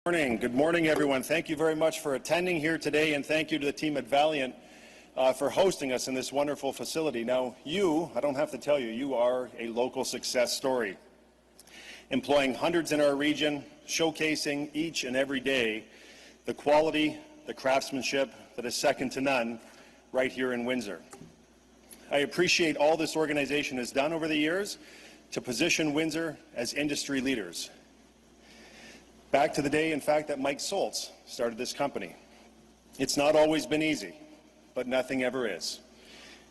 Good morning, everyone. Thank you very much for attending here today, and thank you to the team at Valiant for hosting us in this wonderful facility. Now, I don't have to tell you, you are a local success story, employing hundreds in our region, showcasing each and every day the quality, the craftsmanship that is second to none right here in Windsor. I appreciate all this organization has done over the years to position Windsor as industry leaders. Back to the day, in fact, that Mike Soltz started this company. It's not always been easy, but nothing ever is.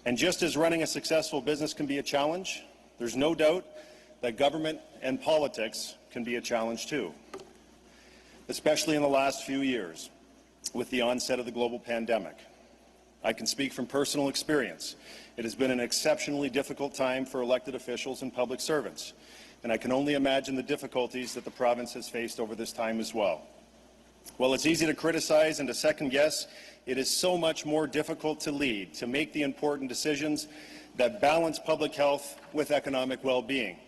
And just as running a successful business can be a challenge, there's no doubt that government and politics can be a challenge too, especially in the last few years with the onset of the global pandemic. I can speak from personal experience. It has been an exceptionally difficult time for elected officials and public servants, and I can only imagine the difficulties that the province has faced over this time as well. While it's easy to criticize and to second guess, it is so much more difficult to lead, to make the important decisions that balance public health with economic well-being.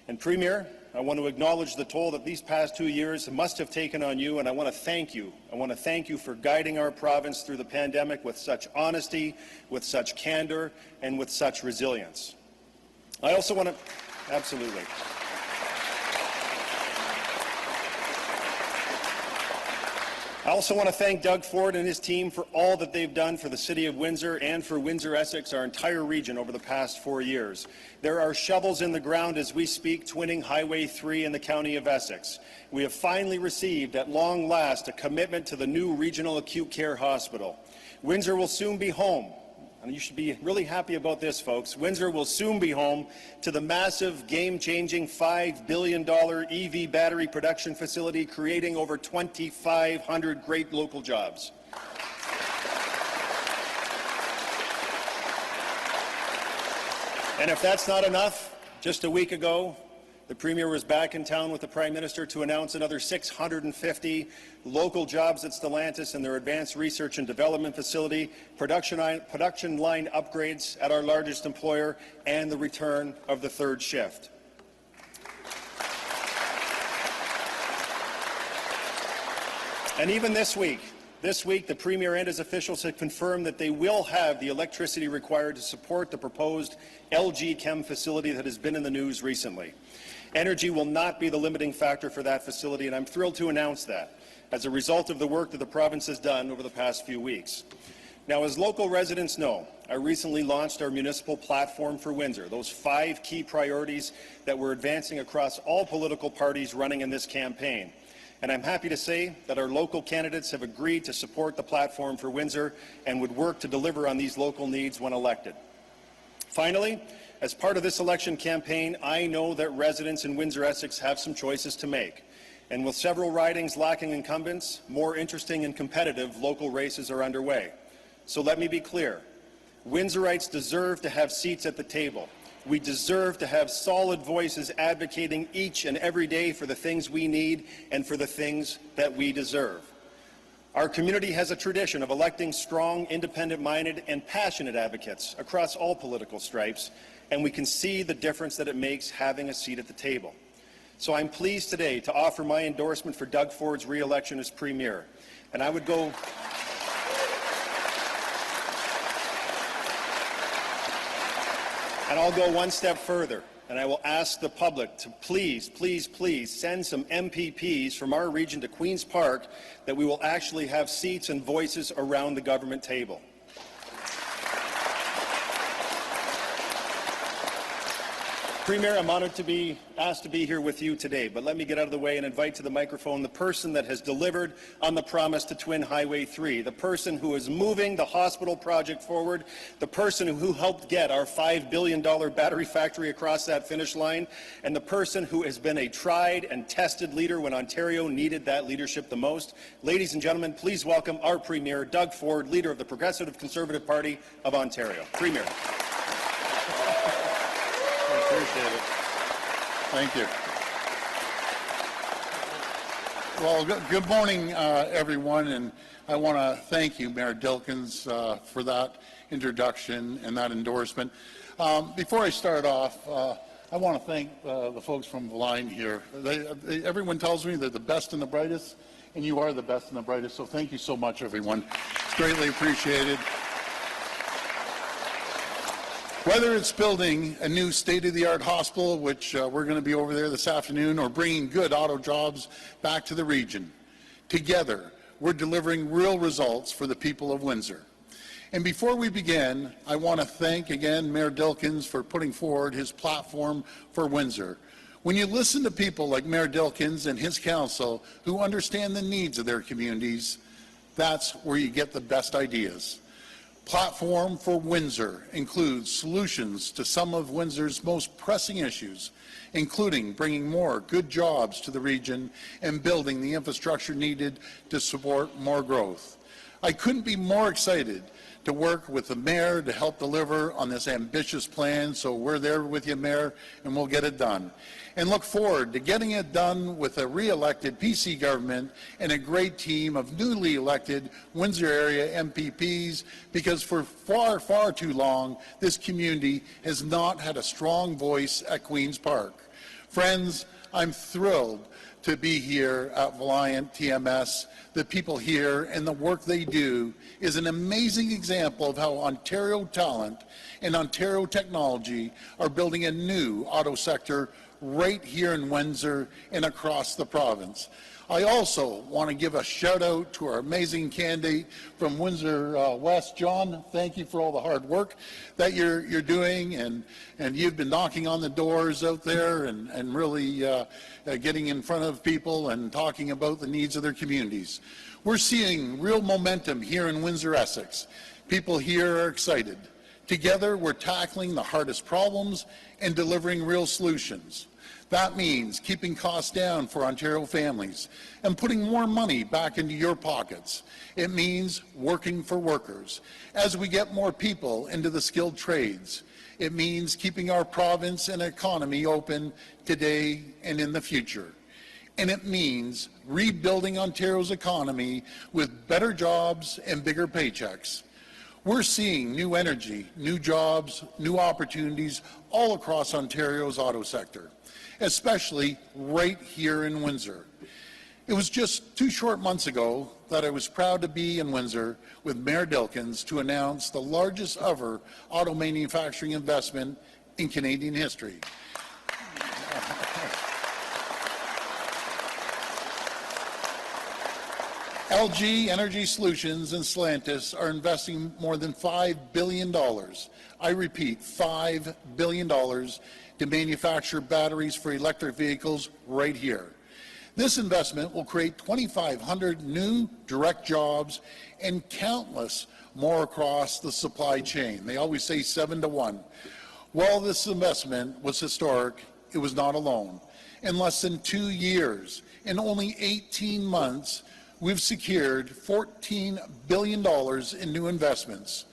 And Premier, I want to acknowledge the toll that these past 2 years must have taken on you, and I want to thank you. I want to thank you for guiding our province through the pandemic with such honesty, with such candor, and with such resilience. I also want to, absolutely. I also want to thank Doug Ford and his team for all that they've done for the City of Windsor and for Windsor-Essex, our entire region, over the past 4 years. There are shovels in the ground as we speak, twinning Highway 3 in the County of Essex. We have finally received, at long last, a commitment to the new Regional Acute Care Hospital. Windsor will soon be home. And you should be really happy about this, folks. Windsor will soon be home to the massive, game-changing $5 billion EV battery production facility, creating over 2,500 great local jobs. And if that's not enough, just a week ago, the Premier was back in town with the Prime Minister to announce another 650 local jobs at Stellantis and their advanced research and development facility, production line upgrades at our largest employer, and the return of the third shift. And even this week, the Premier and his officials have confirmed that they will have the electricity required to support the proposed LG Chem facility that has been in the news recently. Energy will not be the limiting factor for that facility, and I'm thrilled to announce that as a result of the work that the province has done over the past few weeks. Now, as local residents know, I recently launched our municipal platform for Windsor, those 5 key priorities that we're advancing across all political parties running in this campaign. And I'm happy to say that our local candidates have agreed to support the platform for Windsor and would work to deliver on these local needs when elected. Finally, as part of this election campaign, I know that residents in Windsor-Essex have some choices to make. And with several ridings lacking incumbents, more interesting and competitive local races are underway. So let me be clear. Windsorites deserve to have seats at the table. We deserve to have solid voices advocating each and every day for the things we need and for the things that we deserve. Our community has a tradition of electing strong, independent-minded, and passionate advocates across all political stripes, and we can see the difference that it makes having a seat at the table. So I'm pleased today to offer my endorsement for Doug Ford's re-election as Premier. And I'll go one step further, and I will ask the public to please, please, please send some MPPs from our region to Queen's Park that we will actually have seats and voices around the government table. Premier, I'm honored to be asked to be here with you today, but let me get out of the way and invite to the microphone the person that has delivered on the promise to twin Highway 3, the person who is moving the hospital project forward, the person who helped get our $5 billion battery factory across that finish line, and the person who has been a tried and tested leader when Ontario needed that leadership the most. Ladies and gentlemen, please welcome our Premier, Doug Ford, leader of the Progressive Conservative Party of Ontario. Premier. Appreciate it. Thank you. Well, good morning, everyone, and I want to thank you, Mayor Dilkens, for that introduction and that endorsement. Before I start off, I want to thank the folks from the line here. Everyone tells me they're the best and the brightest and you are the best and the brightest. So thank you so much, everyone. It's greatly appreciated. Whether it's building a new state-of-the-art hospital, which we're going to be over there this afternoon, or bringing good auto jobs back to the region, together we're delivering real results for the people of Windsor. And before we begin, I want to thank again Mayor Dilkens for putting forward his platform for Windsor. When you listen to people like Mayor Dilkens and his council who understand the needs of their communities, that's where you get the best ideas. Platform for Windsor includes solutions to some of Windsor's most pressing issues, including bringing more good jobs to the region and building the infrastructure needed to support more growth. I couldn't be more excited to work with the Mayor to help deliver on this ambitious plan, so we're there with you, Mayor, and we'll get it done. And look forward to getting it done with a re-elected PC government and a great team of newly elected Windsor area MPPs, because for far, far too long, this community has not had a strong voice at Queen's Park. Friends, I'm thrilled to be here at Valiant TMS. The people here and the work they do is an amazing example of how Ontario talent and Ontario technology are building a new auto sector right here in Windsor and across the province. I also want to give a shout out to our amazing candidate from Windsor West. John, thank you for all the hard work that you're doing, and you've been knocking on the doors out there and really getting in front of people and talking about the needs of their communities. We're seeing real momentum here in Windsor-Essex. People here are excited. Together, we're tackling the hardest problems and delivering real solutions. That means keeping costs down for Ontario families and putting more money back into your pockets. It means working for workers as we get more people into the skilled trades. It means keeping our province and economy open today and in the future. And it means rebuilding Ontario's economy with better jobs and bigger paychecks. We're seeing new energy, new jobs, new opportunities all across Ontario's auto sector, especially right here in Windsor. It was just 2 short months ago that I was proud to be in Windsor with Mayor Dilkens to announce the largest ever auto manufacturing investment in Canadian history. LG Energy Solutions and Stellantis are investing more than $5 billion. I repeat, $5 billion to manufacture batteries for electric vehicles right here. This investment will create 2,500 new direct jobs and countless more across the supply chain. They always say 7 to 1. While this investment was historic, it was not alone. In less than 2 years, in only 18 months, we've secured $14 billion in new investments.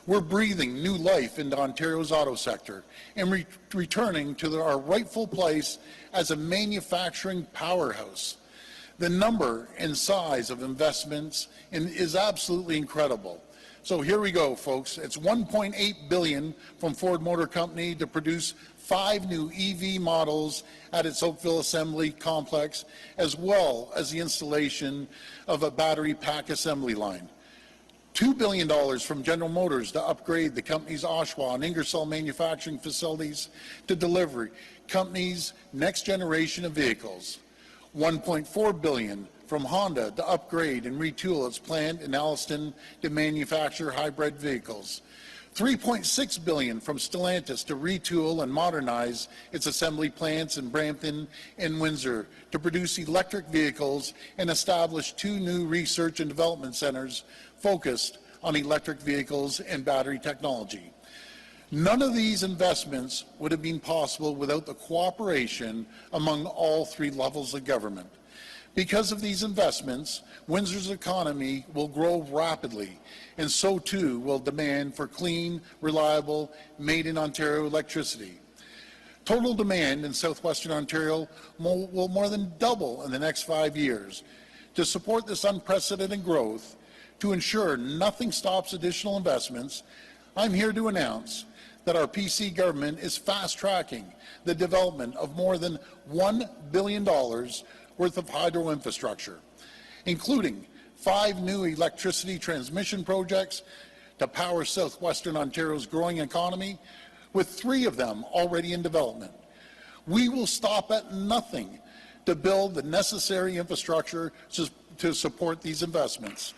We're breathing new life into Ontario's auto sector and returning to our rightful place as a manufacturing powerhouse. The number and size of investments is absolutely incredible. So here we go, folks. It's $1.8 billion from Ford Motor Company to produce 5 new EV models at its Oakville Assembly Complex, as well as the installation of a battery pack assembly line. $2 billion from General Motors to upgrade the company's Oshawa and Ingersoll manufacturing facilities to deliver company's next generation of vehicles. $1.4 billion from Honda to upgrade and retool its plant in Alliston to manufacture hybrid vehicles. $3.6 billion from Stellantis to retool and modernize its assembly plants in Brampton and Windsor to produce electric vehicles and establish 2 new research and development centers focused on electric vehicles and battery technology. None of these investments would have been possible without the cooperation among all 3 levels of government. Because of these investments, Windsor's economy will grow rapidly, and so too will demand for clean, reliable, made-in-Ontario electricity. Total demand in southwestern Ontario will more than double in the next 5 years. To support this unprecedented growth, to ensure nothing stops additional investments, I'm here to announce that our PC government is fast-tracking the development of more than $1 billion worth of hydro infrastructure. including 5 new electricity transmission projects to power southwestern Ontario's growing economy, with 3 of them already in development. We will stop at nothing to build the necessary infrastructure to support these investments.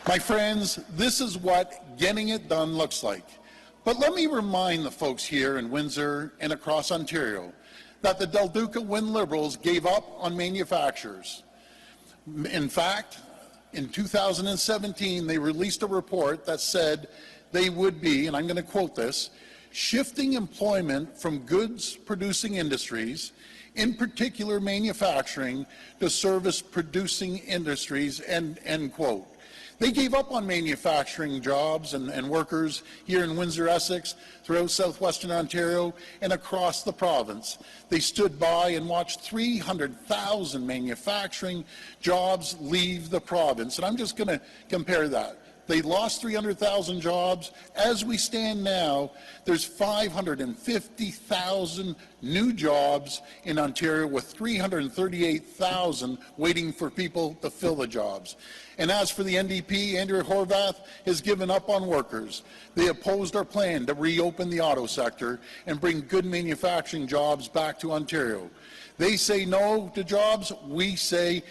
My friends, this is what getting it done looks like. But let me remind the folks here in Windsor and across Ontario that the Del Duca Wynne Liberals gave up on manufacturers. In fact, in 2017, they released a report that said they would be, and I'm going to quote this, shifting employment from goods-producing industries, in particular manufacturing, to service-producing industries, end quote. They gave up on manufacturing jobs and workers here in Windsor-Essex, throughout southwestern Ontario, and across the province. They stood by and watched 300,000 manufacturing jobs leave the province. And I'm just going to compare that. They lost 300,000 jobs. As we stand now, there's 550,000 new jobs in Ontario, with 338,000 waiting for people to fill the jobs. And as for the NDP, Andrew Horwath has given up on workers. They opposed our plan to reopen the auto sector and bring good manufacturing jobs back to Ontario. They say no to jobs, we say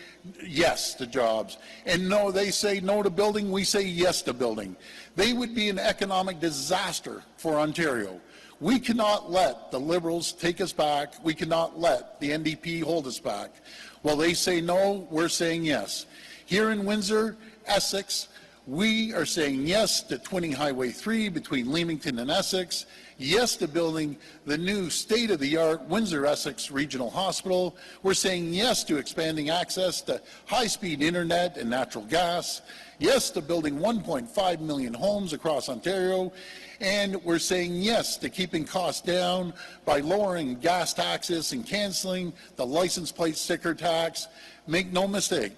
yes to jobs. And no, they say no to building, we say yes to building. They would be an economic disaster for Ontario. We cannot let the Liberals take us back. We cannot let the NDP hold us back. While they say no, we're saying yes. Here in Windsor-Essex, we are saying yes to twinning Highway 3 between Leamington and Essex, yes to building the new state-of-the-art Windsor-Essex Regional Hospital. We're saying yes to expanding access to high-speed internet and natural gas, yes to building 1.5 million homes across Ontario, and we're saying yes to keeping costs down by lowering gas taxes and cancelling the license plate sticker tax. Make no mistake,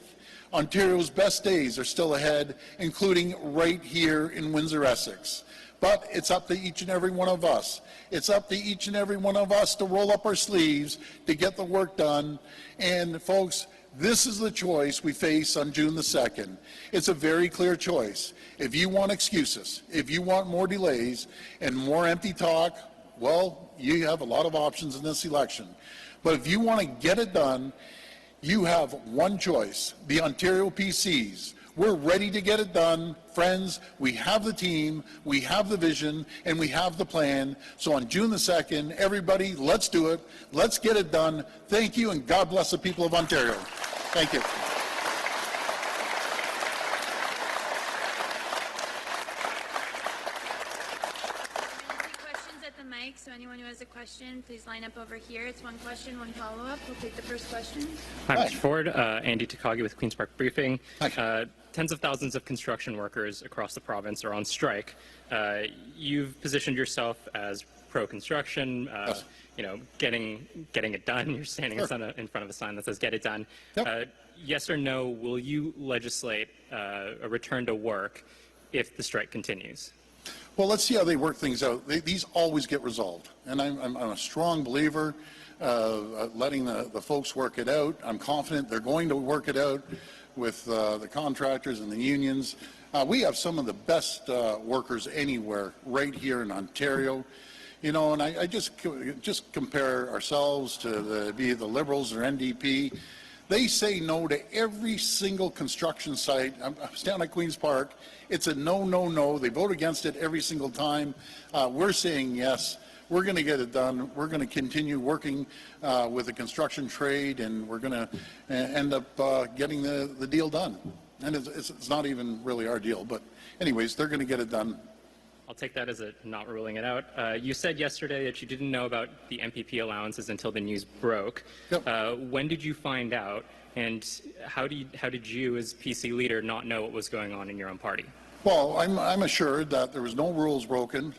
Ontario's best days are still ahead, including right here in Windsor-Essex. But it's up to each and every one of us. It's up to each and every one of us to roll up our sleeves to get the work done. And folks, this is the choice we face on June the 2nd. It's a very clear choice. If you want excuses, if you want more delays and more empty talk, well, you have a lot of options in this election. But if you want to get it done, you have one choice, the Ontario PCs. We're ready to get it done. Friends, we have the team, we have the vision, and we have the plan. So on June the 2nd, everybody, let's do it. Let's get it done. Thank you, and God bless the people of Ontario. Thank you. So anyone who has a question, please line up over here. It's one question, one follow-up. We'll take the first question. Hi, Mr. Ford. Andy Takagi with Queen's Park Briefing. Hi. Tens of thousands of construction workers across the province are on strike. You've positioned yourself as pro-construction, Yes. you know, getting it done. You're standing in front of a sign that says "Get it done." Yep. Yes or no? Will you legislate a return to work if the strike continues? Well, let's see how they work things out. These always get resolved, and I'm a strong believer letting the folks work it out. I'm confident they're going to work it out with the contractors and the unions. We have some of the best workers anywhere right here in Ontario. You know, and I just compare ourselves to be the Liberals or NDP. They say no to every single construction site. I'm down at Queen's Park. It's a no, no, no. They vote against it every single time. We're saying yes. We're going to get it done. We're going to continue working with the construction trade, and we're going to end up getting the deal done. And it's not even really our deal. But anyways, they're going to get it done. I'll take that as a not ruling it out. You said yesterday that you didn't know about the MPP allowances until the news broke. Yep. When did you find out, and how did you, as PC leader, not know what was going on in your own party? Well, I'm assured that there was no rules broken.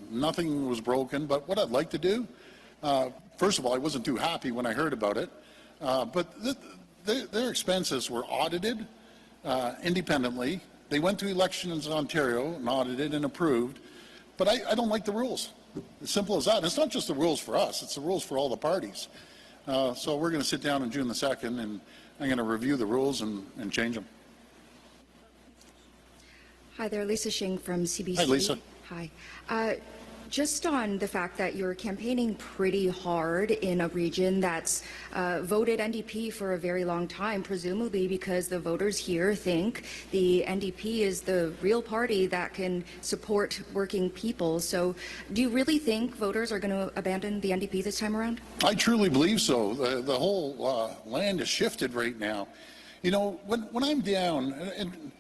Nothing was broken. But what I'd like to do, first of all, I wasn't too happy when I heard about it. But their expenses were audited independently. They went to elections in Ontario and audited and approved, but I don't like the rules. As simple as that. And it's not just the rules for us, it's the rules for all the parties. So we're going to sit down on June the 2nd, and I'm going to review the rules and change them. Hi there, Lisa Shing from CBC. Hi, Lisa. Hi. Just on the fact that you're campaigning pretty hard in a region that's voted NDP for a very long time, presumably because the voters here think the NDP is the real party that can support working people. So do you really think voters are going to abandon the NDP this time around? I truly believe so. The whole land is shifted right now. You know, when I'm down, and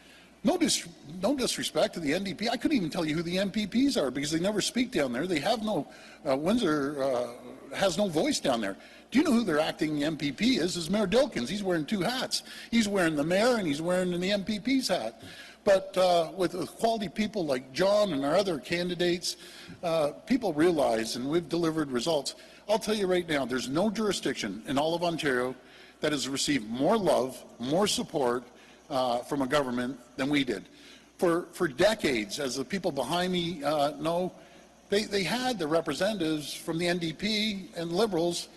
no disrespect to the NDP, I couldn't even tell you who the MPPs are because they never speak down there. They have no, Windsor has no voice down there. Do you know who their acting MPP is? Is Mayor Dilkens. He's wearing two hats. He's wearing the mayor and he's wearing the MPP's hat. But with quality people like John and our other candidates, people realize, and we've delivered results. I'll tell you right now, there's no jurisdiction in all of Ontario that has received more love, more support, from a government than we did. For decades, as the people behind me know, they had the representatives from the NDP and Liberals.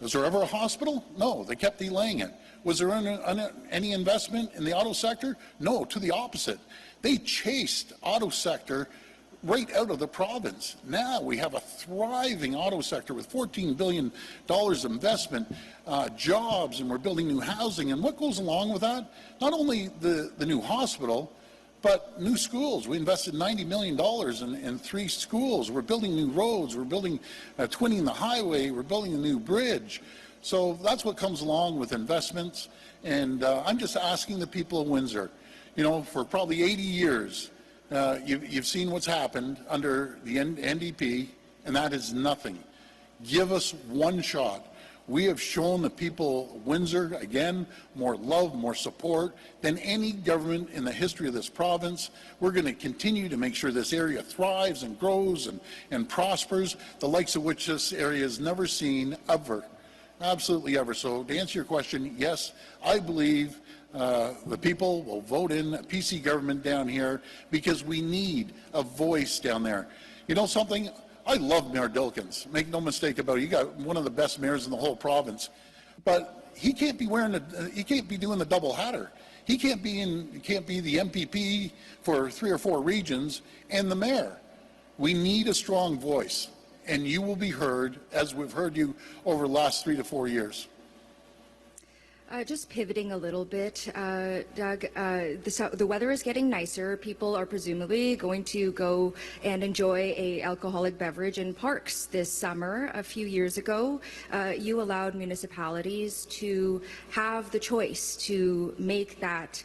Was there ever a hospital? No, they kept delaying it. Was there any investment in the auto sector? No, to the opposite. They chased auto sector right out of the province. Now we have a thriving auto sector with $14 billion investment, jobs, and we're building new housing. And what goes along with that? Not only the new hospital, but new schools. We invested $90 million in 3 schools. We're building new roads. We're building, twinning the highway. We're building a new bridge. So that's what comes along with investments. And I'm just asking the people of Windsor, you know, for probably 80 years, you've seen what's happened under the NDP, and that is nothing. Give us one shot. We have shown the people of Windsor, again, more love, more support than any government in the history of this province. We're going to continue to make sure this area thrives and grows and prospers, the likes of which this area has never seen ever, absolutely ever. So to answer your question, yes, I believe the people will vote in a PC government down here because we need a voice down there. You know something? I love Mayor Dilkens. Make no mistake about it. You got one of the best mayors in the whole province, but he can't be he can't be doing the double hatter. He can't be the MPP for 3 or 4 regions and the mayor. We need a strong voice, and you will be heard as we've heard you over the last 3 to 4 years. Just pivoting a little bit, Doug, the weather is getting nicer. People are presumably going to go and enjoy a alcoholic beverage in parks this summer. A few years ago, you allowed municipalities to have the choice to make that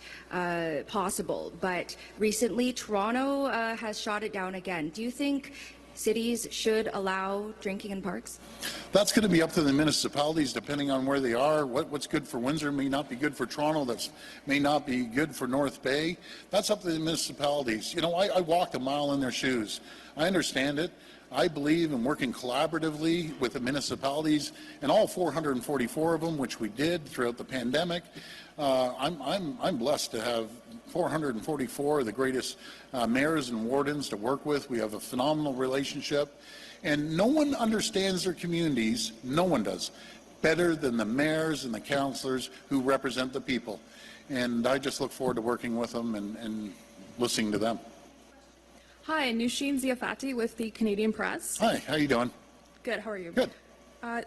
possible. But recently, Toronto has shot it down again. Do you think cities should allow drinking in parks? That's going to be up to the municipalities depending on where they are. What's good for Windsor may not be good for Toronto. That may not be good for North Bay. That's up to the municipalities. You know, I walked a mile in their shoes. I understand it. I believe in working collaboratively with the municipalities and all 444 of them, which we did throughout the pandemic. I'm blessed to have 444 of the greatest mayors and wardens to work with. We have a phenomenal relationship, and no one understands their communities, no one does, better than the mayors and the councillors who represent the people. And I just look forward to working with them and listening to them. Hi, Nusheen Ziafati with the Canadian Press. Hi, how you doing? Good, how are you? Good.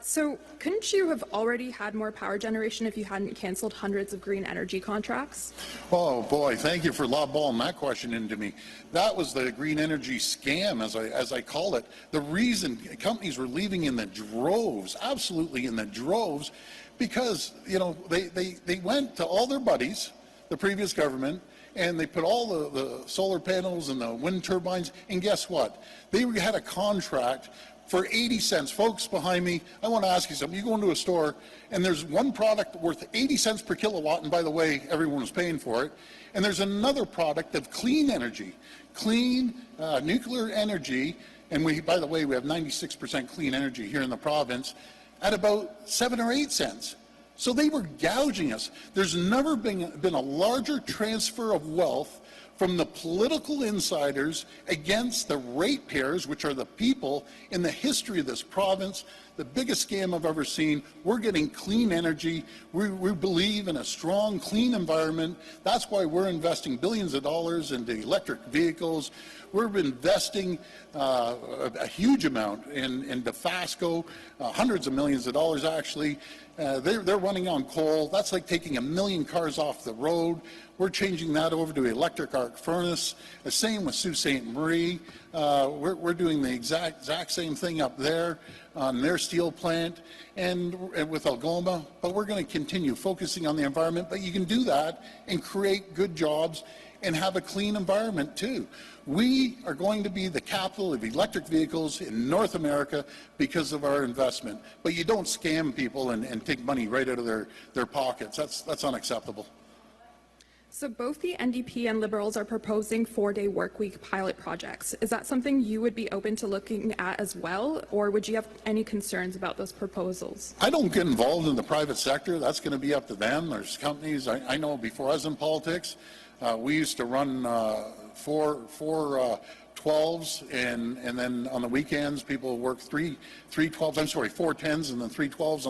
So couldn't you have already had more power generation if you hadn't canceled hundreds of green energy contracts? Oh boy, thank you for lobballing that question into me. That was the green energy scam, as I call it. The reason companies were leaving in the droves, absolutely in the droves, because, you know, they went to all their buddies, the previous government, and they put all the solar panels and the wind turbines, and guess what? They had a contract for 80 cents. Folks behind me, I want to ask you something. You go into a store and there's one product worth 80 cents per kilowatt, and by the way, everyone was paying for it, and there's another product of clean energy, clean nuclear energy, and by the way, we have 96% clean energy here in the province, at about 7 or 8 cents. So they were gouging us. There's never been a larger transfer of wealth from the political insiders against the ratepayers, which are the people in the history of this province. The biggest scam I've ever seen. We're getting clean energy. We believe in a strong, clean environment. That's why we're investing billions of dollars into electric vehicles. We're investing a huge amount in DeFasco, hundreds of millions of dollars actually. They're running on coal. That's like taking 1 million cars off the road. We're changing that over to electric arc furnace. The same with Sault Ste. Marie. We're doing the exact same thing up there on their steel plant and with Algoma. But we're going to continue focusing on the environment. But you can do that and create good jobs and have a clean environment too. We are going to be the capital of electric vehicles in North America because of our investment. But you don't scam people and take money right out of their pockets. That's unacceptable. So both the NDP and Liberals are proposing 4-day workweek pilot projects. Is that something you would be open to looking at as well, or would you have any concerns about those proposals? I don't get involved in the private sector. That's going to be up to them. There's companies. I know before I was in politics, we used to run four 12s, and then on the weekends people work three 12s. I'm sorry, 4 10s and then 3 12s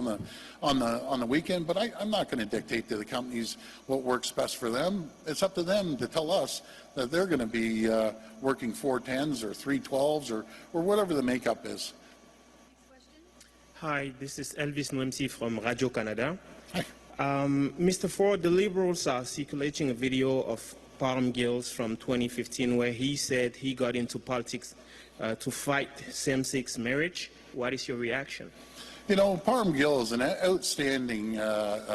on the weekend. But I'm not going to dictate to the companies what works best for them. It's up to them to tell us that they're going to be working 4 10s or 3 12s or whatever the makeup is. Hi, this is Elvis Nwemsi from Radio Canada. Hi. Mr. Ford, the Liberals are circulating a video of Palm Gills from 2015 where he said he got into politics to fight same-sex marriage. What is your reaction? You know, Parham Gill is an outstanding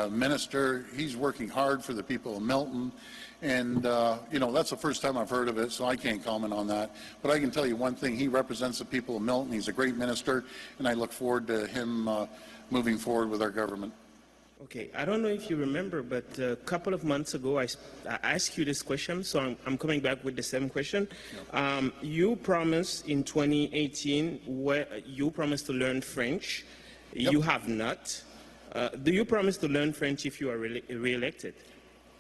minister. He's working hard for the people of Milton. And, you know, that's the first time I've heard of it, so I can't comment on that. But I can tell you one thing. He represents the people of Milton. He's a great minister, and I look forward to him moving forward with our government. Okay, I don't know if you remember, but a couple of months ago I asked you this question, so I'm coming back with the same question. You promised in 2018, you promised to learn French. Yep. You have not. Do you promise to learn French if you are re-elected?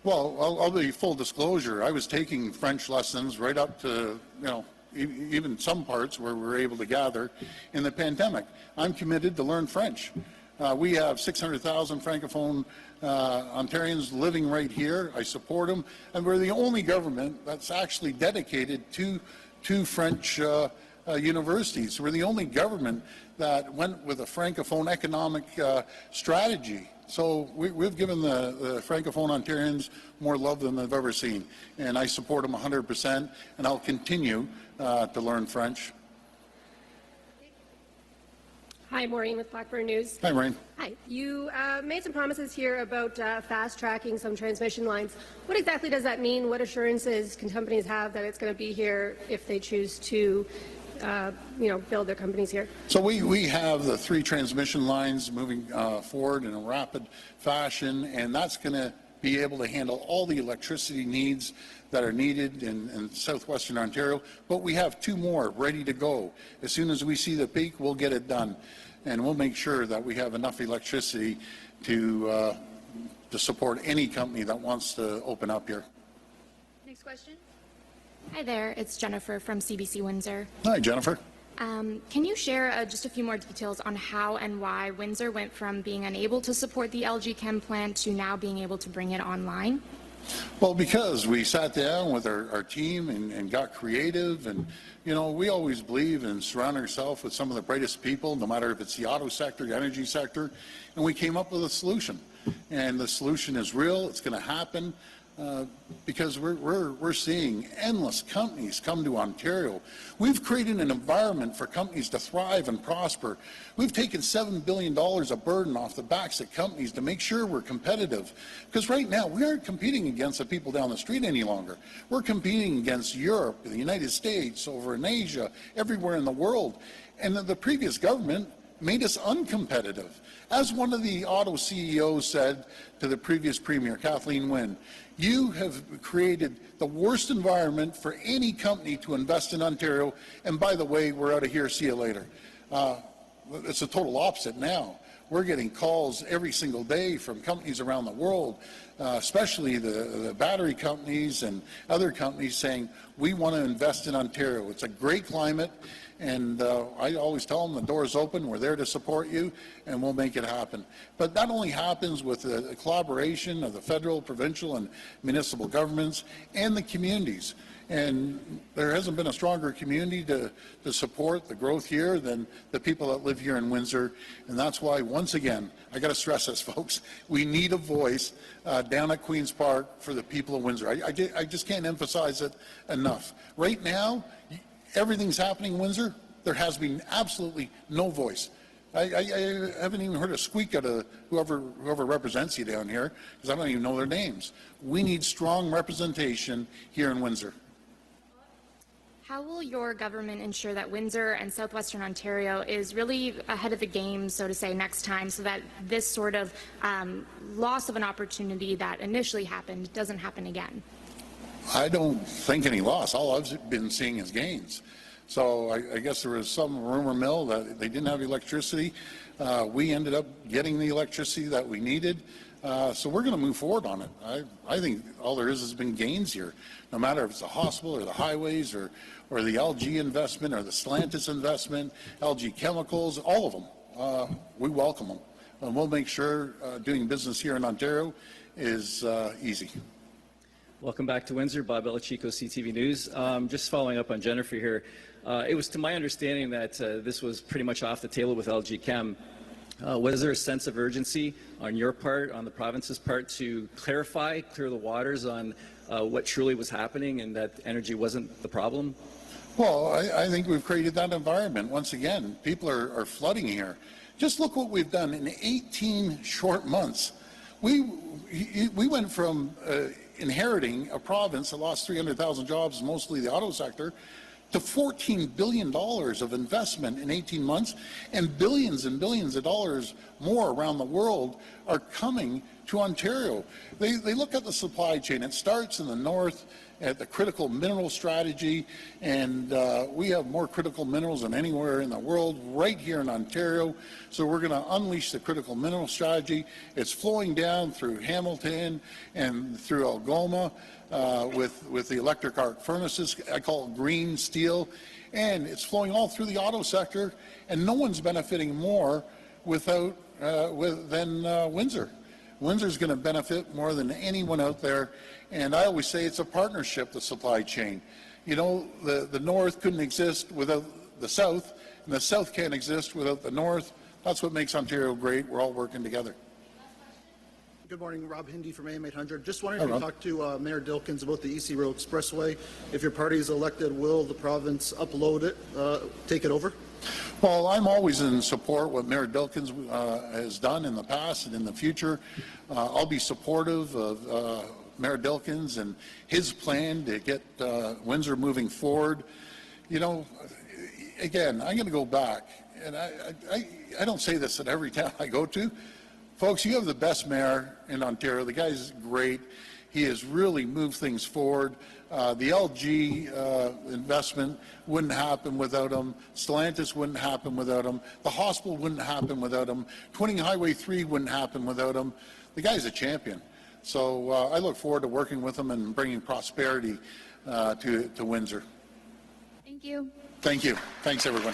Well, I'll be full disclosure. I was taking French lessons right up to, you know, even some parts where we were able to gather in the pandemic. I'm committed to learn French. We have 600,000 Francophone Ontarians living right here. I support them. And we're the only government that's actually dedicated to French universities. We're the only government that went with a Francophone economic strategy. So we've given the Francophone Ontarians more love than they've ever seen. And I support them 100%, and I'll continue to learn French. Hi, Maureen with Blackburn News. Hi, Maureen. Hi. You made some promises here about fast-tracking some transmission lines. What exactly does that mean? What assurances can companies have that it's going to be here if they choose to, you know, build their companies here? So we have the 3 transmission lines moving forward in a rapid fashion, and that's going to be able to handle all the electricity needs that are needed in southwestern Ontario. But we have 2 more ready to go. As soon as we see the peak, we'll get it done. And we'll make sure that we have enough electricity to support any company that wants to open up here. Next question. Hi there, it's Jennifer from CBC Windsor. Hi, Jennifer. Can you share just a few more details on how and why Windsor went from being unable to support the LG Chem plant to now being able to bring it online? Well, because we sat down with our team and got creative, and, you know, we always believe in surrounding ourselves with some of the brightest people, no matter if it's the auto sector, the energy sector, and we came up with a solution. And the solution is real, it's going to happen. Because we're seeing endless companies come to Ontario. We've created an environment for companies to thrive and prosper. We've taken $7 billion of burden off the backs of companies to make sure we're competitive. Because right now, we aren't competing against the people down the street any longer. We're competing against Europe, the United States, over in Asia, everywhere in the world. And the previous government made us uncompetitive. As one of the auto CEOs said to the previous Premier, Kathleen Wynne, you have created the worst environment for any company to invest in Ontario, and by the way, we're out of here, see you later. it's the total opposite now. We're getting calls every single day from companies around the world, especially the battery companies and other companies saying, we want to invest in Ontario. It's a great climate, and I always tell them the door is open, we're there to support you, and we'll make it happen. But that only happens with the collaboration of the federal, provincial, and municipal governments and the communities. And there hasn't been a stronger community to support the growth here than the people that live here in Windsor. And that's why, once again, I got to stress this, folks, we need a voice down at Queen's Park for the people of Windsor. I just can't emphasize it enough. Right now, everything's happening in Windsor. There has been absolutely no voice. I haven't even heard a squeak out of whoever represents you down here, because I don't even know their names. We need strong representation here in Windsor. How will your government ensure that Windsor and southwestern Ontario is really ahead of the game, so to say, next time, so that this sort of loss of an opportunity that initially happened doesn't happen again? I don't think any loss. All I've been seeing is gains. So I guess there was some rumor mill that they didn't have electricity. We ended up getting the electricity that we needed. So we're going to move forward on it. I think all there is has been gains here, no matter if it's the hospital or the highways or the LG investment or the Stellantis investment, LG Chemicals, all of them. We welcome them. And we'll make sure doing business here in Ontario is easy. Welcome back to Windsor. Bob Belichico, CTV News. Just following up on Jennifer here. It was to my understanding that this was pretty much off the table with LG Chem. Was there a sense of urgency on your part, on the province's part, to clear the waters on what truly was happening and that energy wasn't the problem? Well, I think we've created that environment. Once again, people are flooding here. Just look what we've done in 18 short months. We went from inheriting a province that lost 300,000 jobs, mostly the auto sector, to $14 billion of investment in 18 months, and billions of dollars more around the world are coming to Ontario. They look at the supply chain. It starts in the north at the critical mineral strategy, and we have more critical minerals than anywhere in the world right here in Ontario. So we're going to unleash the critical mineral strategy. It's flowing down through Hamilton and through Algoma with the electric arc furnaces. I call it green steel, and it's flowing all through the auto sector, and no one's benefiting more than Windsor. Windsor's going to benefit more than anyone out there, and I always say it's a partnership, the supply chain. You know, the north couldn't exist without the south, and the south can't exist without the north. That's what makes Ontario great. We're all working together. Good morning, Rob Hindy from AM 800. Just wondering if you talked to Mayor Dilkens about the EC Road Expressway. If your party is elected, will the province upload it, take it over? Well, I'm always in support of what Mayor Dilkens has done in the past and in the future. I'll be supportive of Mayor Dilkens and his plan to get Windsor moving forward. You know, again, I'm going to go back, and I don't say this at every town I go to. Folks, you have the best mayor in Ontario. The guy's great. He has really moved things forward. The LG investment wouldn't happen without him. Stellantis wouldn't happen without him. The hospital wouldn't happen without him. Twinning Highway 3 wouldn't happen without him. The guy's a champion. So I look forward to working with him and bringing prosperity to Windsor. Thank you. Thank you. Thanks, everyone.